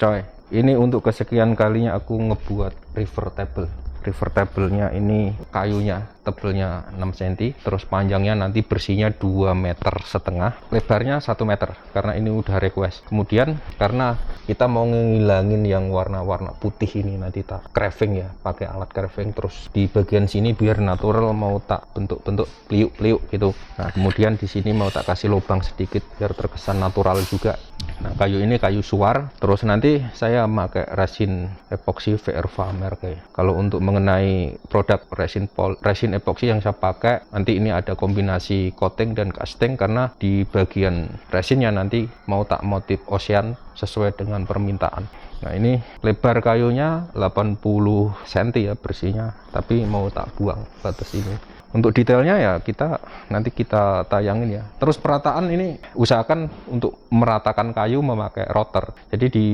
Coy, ini untuk kesekian kalinya aku ngebuat river table. River table-nya ini kayunya tebelnya 6 cm, terus panjangnya nanti bersihnya 2,5 meter, lebarnya 1 meter karena ini udah request. Kemudian karena kita mau ngilangin yang warna-warna putih ini, nanti tak carving ya, pakai alat carving, terus di bagian sini biar natural mau tak bentuk-bentuk peliuk-peliuk gitu. Nah, kemudian di sini mau tak kasih lubang sedikit biar terkesan natural juga. Nah, kayu ini kayu suar, terus nanti saya pakai resin epoxy VRV merek. Kalau untuk mengenai produk resin epoxy yang saya pakai, nanti ini ada kombinasi coating dan casting karena di bagian resinnya nanti mau tak motif ocean sesuai dengan permintaan. Nah, ini lebar kayunya 80 cm ya bersihnya, tapi mau tak buang batas ini. Untuk detailnya ya nanti kita tayangin ya. Terus perataan ini usahakan untuk meratakan kayu memakai rotor. Jadi di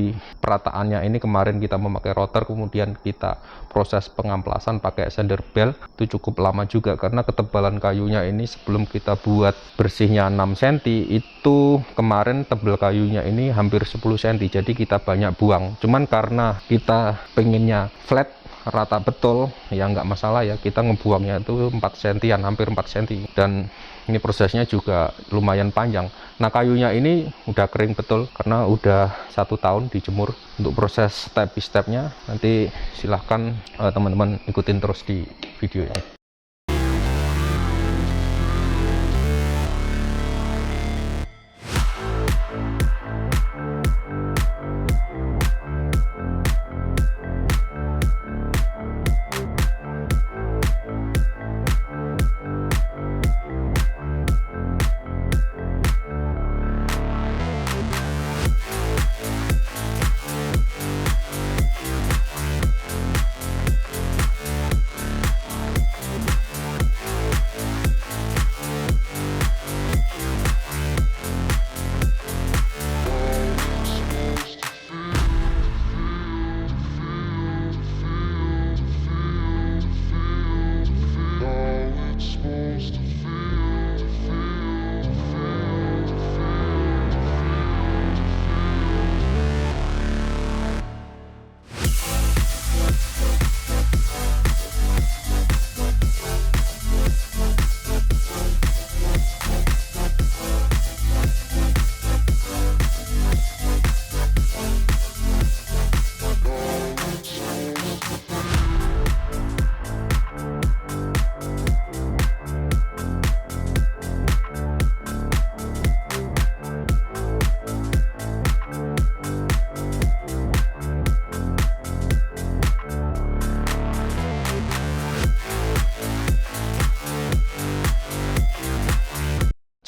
perataannya ini kemarin kita memakai rotor, kemudian kita proses pengamplasan pakai sander bel. Itu cukup lama juga karena ketebalan kayunya ini sebelum kita buat bersihnya 6 cm, itu kemarin tebal kayunya ini hampir 10 cm. Jadi kita banyak buang. Cuman karena kita pengennya flat, rata betul ya, nggak masalah ya, kita ngebuangnya itu 4 cm, hampir 4 cm, dan ini prosesnya juga lumayan panjang. Nah, kayunya ini udah kering betul karena udah 1 tahun dijemur. Untuk proses step by stepnya nanti silahkan teman-teman ikutin terus di video ini.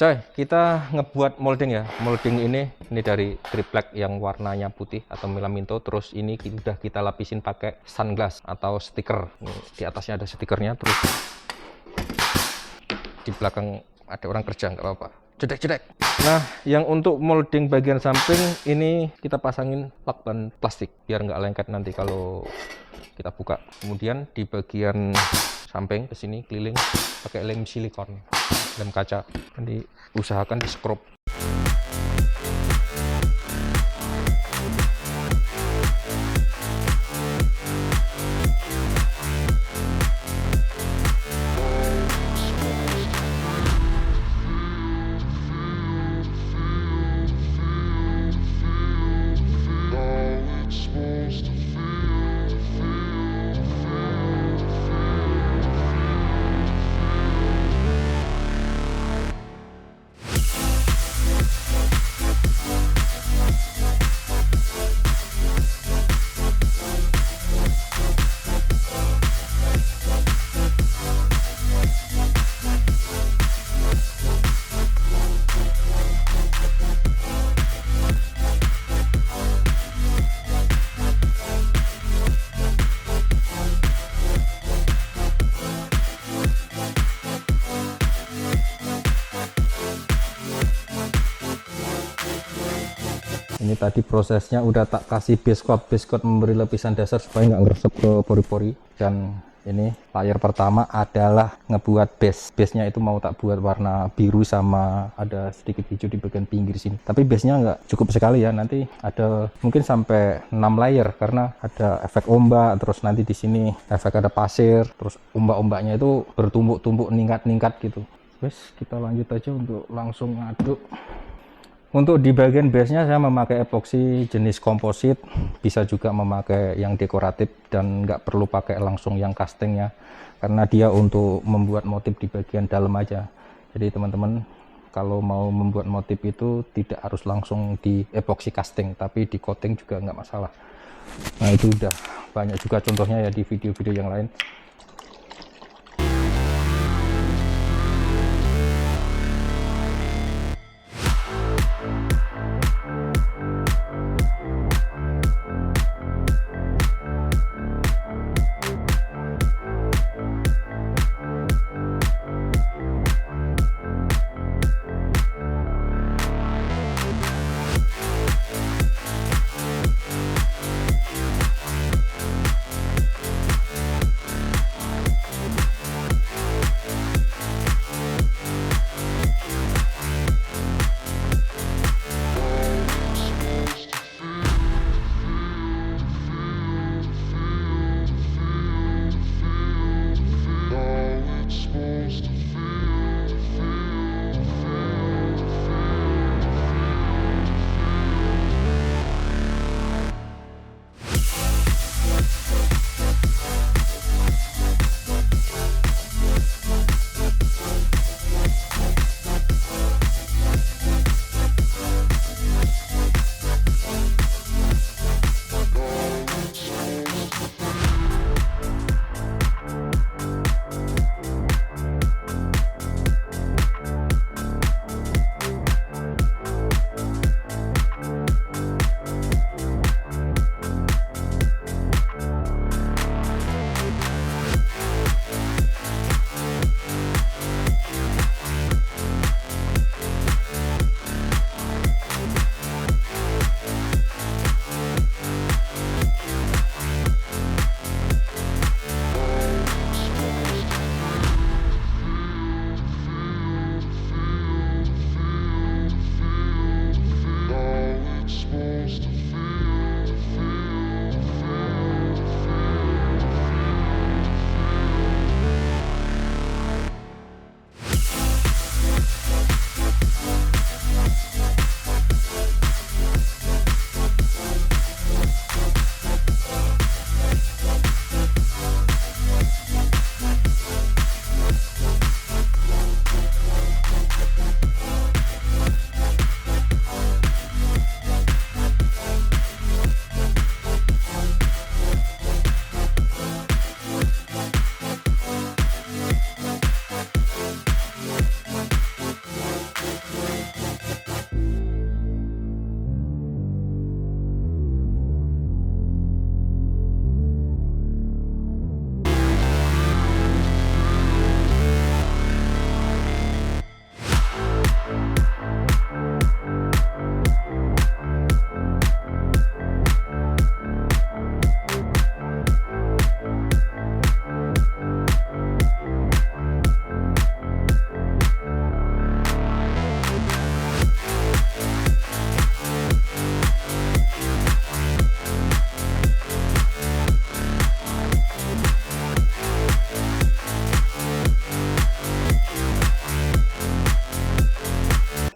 Coy, kita ngebuat molding ya. Molding ini dari triplek yang warnanya putih atau melaminto. Terus ini udah kita lapisin pakai sunglass atau stiker. Di atasnya ada stikernya. Terus di belakang ada orang kerja, nggak apa-apa. Jedek-jedek. Nah, yang untuk molding bagian samping ini kita pasangin lakban plastik biar nggak lengket nanti kalau kita buka. Kemudian di bagian samping ke sini keliling pakai lem silikon, lem kaca. Nanti usahakan di scrub. Ini tadi prosesnya udah tak kasih base coat memberi lapisan dasar supaya nggak ngeresep ke pori-pori, dan Ini layer pertama adalah ngebuat base-nya itu mau tak buat warna biru sama ada sedikit hijau di bagian pinggir sini. Tapi base-nya nggak cukup sekali ya, nanti ada mungkin sampai 6 layer karena ada efek ombak, terus nanti di sini efek ada pasir, terus ombak-ombaknya itu bertumbuk-tumbuk ningkat-ningkat gitu. Wes, kita lanjut aja untuk langsung ngaduk. Untuk di bagian base-nya saya memakai epoksi jenis komposit, bisa juga memakai yang dekoratif dan nggak perlu pakai langsung yang castingnya, karena dia untuk membuat motif di bagian dalam aja. Jadi teman-teman kalau mau membuat motif itu tidak harus langsung di epoksi casting, tapi di coating juga nggak masalah. Nah itu udah banyak juga contohnya ya di video-video yang lain.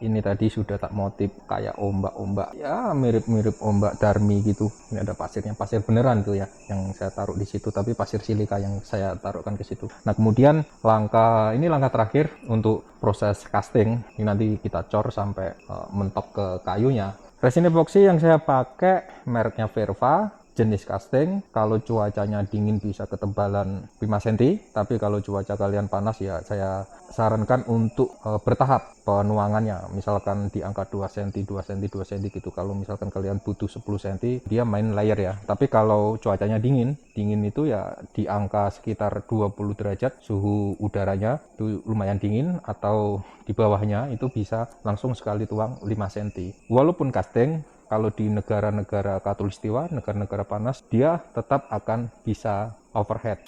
Ini tadi sudah tak motif kayak ombak-ombak ya, mirip-mirip ombak Darmi gitu. Ini ada pasirnya, pasir beneran tuh ya yang saya taruh di situ, tapi pasir silika yang saya taruhkan ke situ. Nah kemudian ini langkah terakhir untuk proses casting. Ini nanti kita cor sampai mentok ke kayunya. Resin epoxy yang saya pakai mereknya Verva, jenis casting. Kalau cuacanya dingin bisa ketebalan 5 cm, tapi kalau cuaca kalian panas ya saya sarankan untuk bertahap penuangannya, misalkan di angka 2 cm, 2 cm, 2 cm gitu. Kalau misalkan kalian butuh 10 cm, dia main layer ya. Tapi kalau cuacanya dingin itu ya di angka sekitar 20 derajat suhu udaranya, itu lumayan dingin, atau di bawahnya itu bisa langsung sekali tuang 5 cm. Walaupun casting, kalau di negara-negara khatulistiwa, negara-negara panas, dia tetap akan bisa overhead.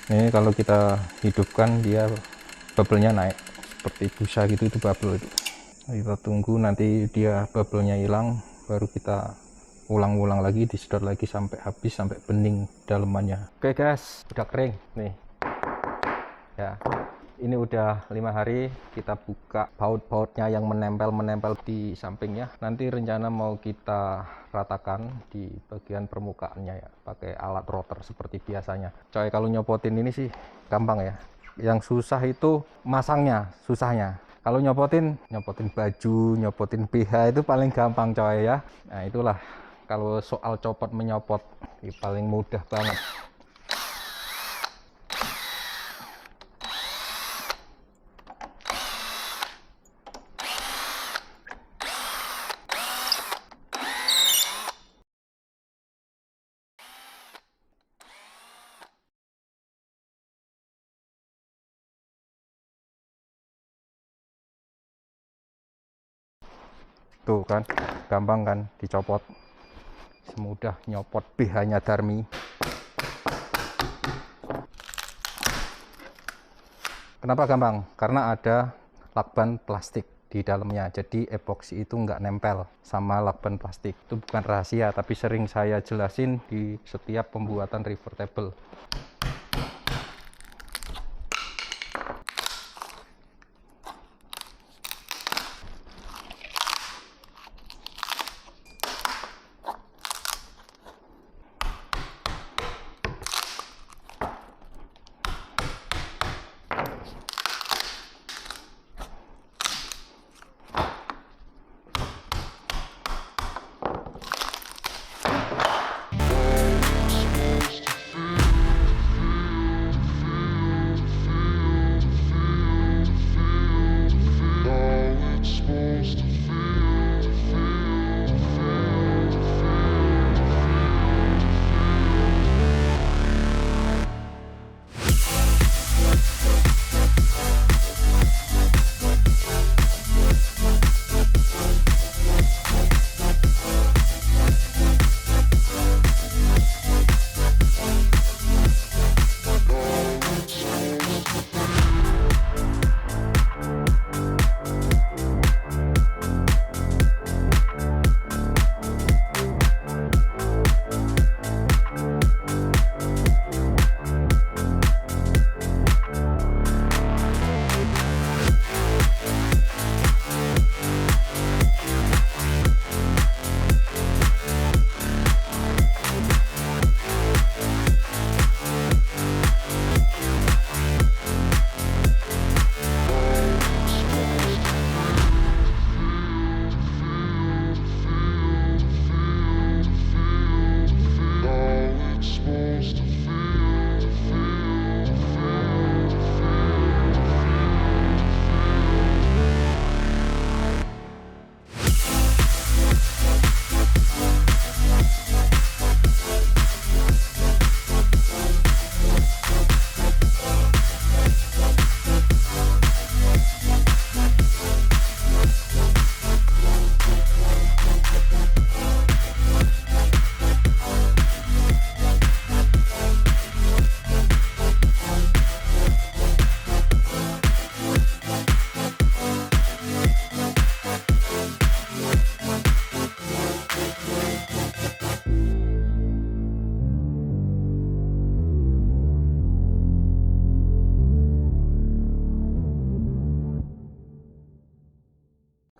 Ini kalau kita hidupkan dia bubble-nya naik seperti busa gitu, itu bubble itu. Kita tunggu nanti dia bubble-nya hilang, baru kita ulang-ulang lagi, disedot lagi sampai habis, sampai bening dalemannya. Oke guys, udah kering nih ya. Ini udah 5 hari. Kita buka baut-bautnya yang menempel di sampingnya. Nanti rencana mau kita ratakan di bagian permukaannya ya, pakai alat rotor seperti biasanya. Coy, kalau nyopotin ini sih gampang ya. Yang susah itu masangnya, susahnya. Kalau nyopotin baju, nyopotin BH itu paling gampang coy ya. Nah itulah, kalau soal copot menyopot ini paling mudah banget. Tuh kan, gampang kan dicopot, semudah nyopot BH-nya Darmi. Kenapa gampang? Karena ada lakban plastik di dalamnya, jadi epoksi itu nggak nempel sama lakban plastik. Itu bukan rahasia, tapi sering saya jelasin di setiap pembuatan river table.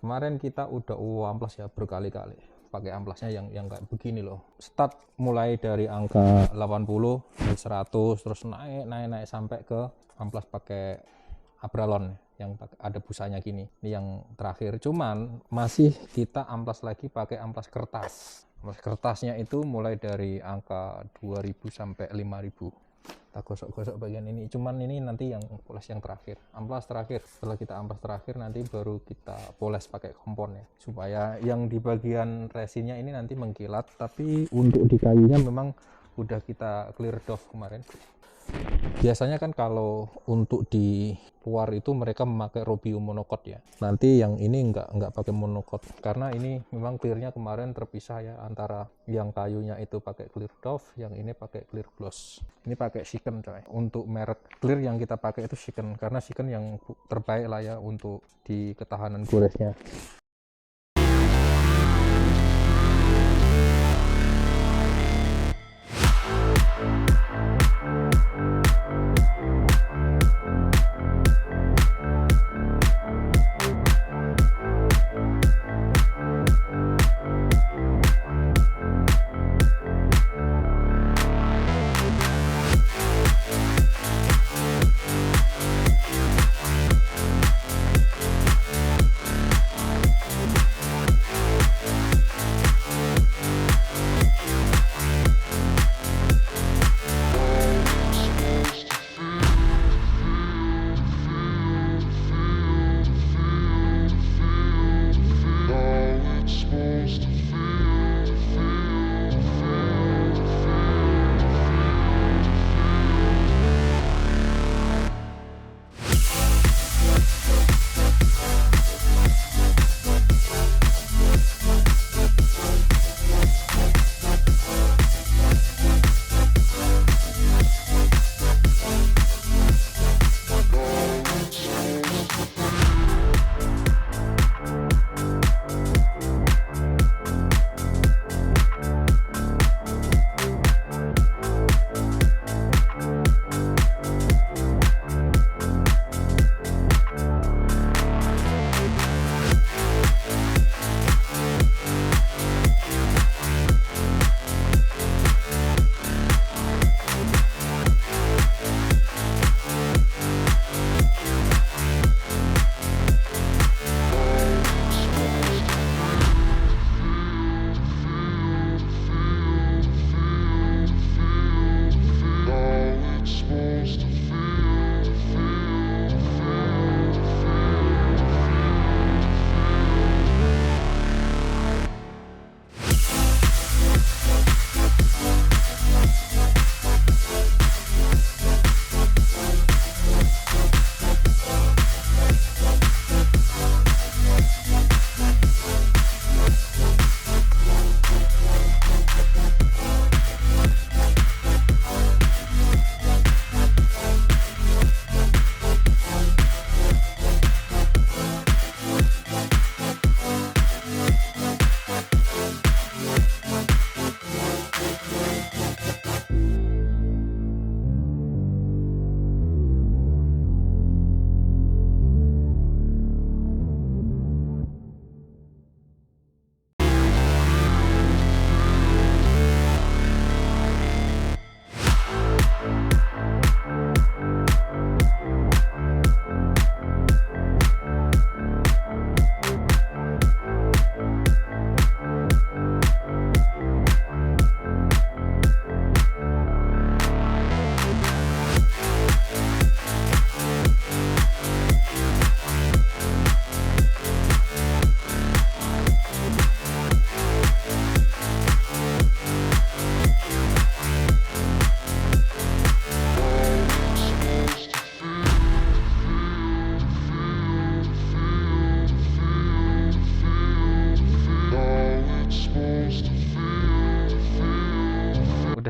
Kemarin kita udah amplas ya berkali-kali, pakai amplasnya yang kayak begini loh. Start mulai dari angka 80, 100, terus naik sampai ke amplas pakai Abralon yang ada busanya gini. Ini yang terakhir. Cuman masih kita amplas lagi pakai amplas kertas. Amplas kertasnya itu mulai dari angka 2000 sampai 5000. Kita gosok-gosok bagian ini, cuman ini nanti yang poles yang terakhir, amplas terakhir. Setelah kita amplas terakhir nanti baru kita poles pakai kompon ya, supaya yang di bagian resinnya ini nanti mengkilat. Tapi untuk di kayunya memang udah kita clear off kemarin. Biasanya kan kalau untuk di luar itu mereka memakai Robium monocoat ya. Nanti yang ini nggak pakai monocoat karena ini memang clearnya kemarin terpisah ya, antara yang kayunya itu pakai clear Dove, yang ini pakai clear gloss. Ini pakai Shiken coy. Untuk merek clear yang kita pakai itu Shiken, karena Shiken yang terbaik lah ya untuk di ketahanan goresnya.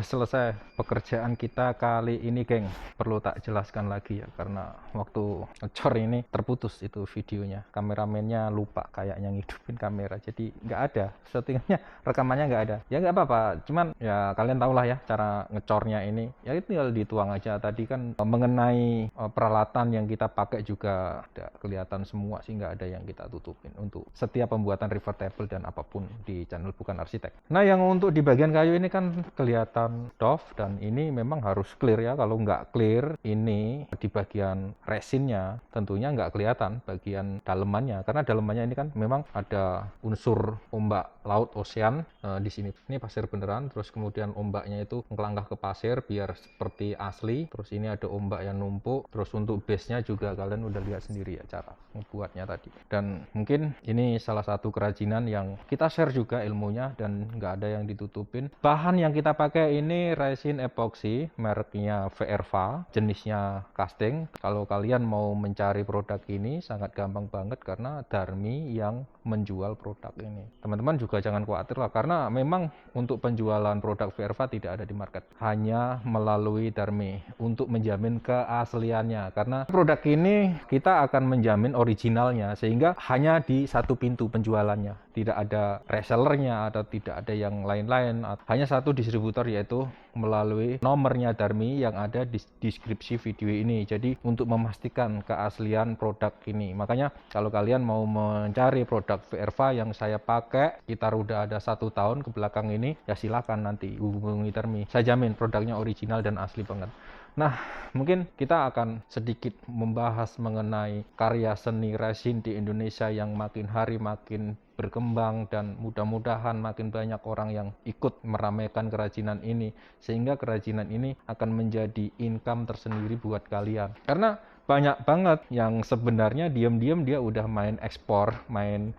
Selesai pekerjaan kita kali ini geng. Perlu tak jelaskan lagi ya, karena waktu ngecor ini terputus itu videonya, kameramennya lupa kayaknya ngidupin kamera, jadi nggak ada settingannya, rekamannya nggak ada. Ya nggak apa-apa, cuman ya kalian tau lah ya cara ngecornya ini, ya itu tinggal dituang aja. Tadi kan mengenai peralatan yang kita pakai juga udah kelihatan semua sih, nggak ada yang kita tutupin untuk setiap pembuatan river table dan apapun di channel Bukan Arsitek. Nah yang untuk di bagian kayu ini kan kelihatan Dove, dan ini memang harus clear ya. Kalau nggak clear ini di bagian resinnya tentunya nggak kelihatan bagian dalemannya, karena dalemannya ini kan memang ada unsur ombak laut ocean di sini. Ini pasir beneran, terus kemudian ombaknya itu ngelangkah ke pasir biar seperti asli. Terus ini ada ombak yang numpuk, Terus untuk base-nya juga kalian udah lihat sendiri ya cara ngebuatnya tadi. Dan mungkin ini salah satu kerajinan yang kita share juga ilmunya dan nggak ada yang ditutupin. Bahan yang kita pakai ini resin epoxy, mereknya Verva, jenisnya casting. Kalau kalian mau mencari produk ini sangat gampang banget karena Darmi yang menjual produk ini. Teman-teman juga jangan khawatir lah, karena memang untuk penjualan produk Verva tidak ada di market, hanya melalui Darmi untuk menjamin keasliannya. Karena produk ini kita akan menjamin originalnya, sehingga hanya di satu pintu penjualannya, tidak ada resellernya atau tidak ada yang lain-lain, hanya satu distributor, yaitu melalui nomornya Darmi yang ada di deskripsi video ini. Jadi untuk memastikan keaslian produk ini, makanya kalau kalian mau mencari produk Verva yang saya pakai sekitar udah ada 1 tahun ke belakang ini, ya silakan nanti hubungi Darmi, saya jamin produknya original dan asli banget. Nah, mungkin kita akan sedikit membahas mengenai karya seni resin di Indonesia yang makin hari makin berkembang, dan mudah-mudahan makin banyak orang yang ikut meramaikan kerajinan ini, sehingga kerajinan ini akan menjadi income tersendiri buat kalian. Karena banyak banget yang sebenarnya diam-diam dia udah main ekspor, main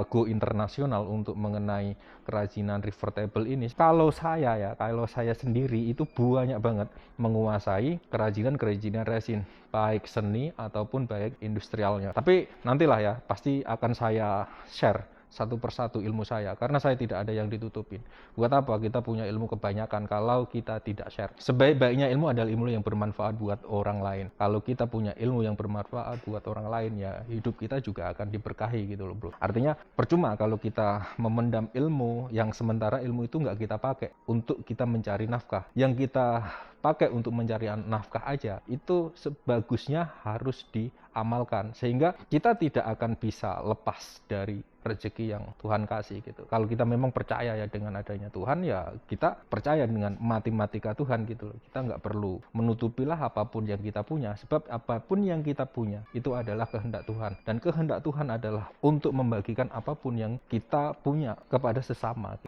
go internasional untuk mengenai kerajinan river table ini. Kalau saya sendiri itu banyak banget menguasai kerajinan resin, baik seni ataupun baik industrialnya. Tapi nantilah ya, pasti akan saya share satu persatu ilmu saya, karena saya tidak ada yang ditutupin. Buat apa kita punya ilmu kebanyakan kalau kita tidak share? Sebaik-baiknya ilmu adalah ilmu yang bermanfaat buat orang lain. Kalau kita punya ilmu yang bermanfaat buat orang lain, ya hidup kita juga akan diberkahi gitu loh bro. Artinya percuma kalau kita memendam ilmu yang sementara ilmu itu nggak kita pakai untuk kita mencari nafkah. Yang kita pakai untuk mencari nafkah aja, itu sebagusnya harus diamalkan, sehingga kita tidak akan bisa lepas dari rezeki yang Tuhan kasih gitu. Kalau kita memang percaya ya dengan adanya Tuhan, ya kita percaya dengan matematika Tuhan gitu loh. Kita nggak perlu menutupilah apapun yang kita punya, sebab apapun yang kita punya itu adalah kehendak Tuhan, dan kehendak Tuhan adalah untuk membagikan apapun yang kita punya kepada sesama.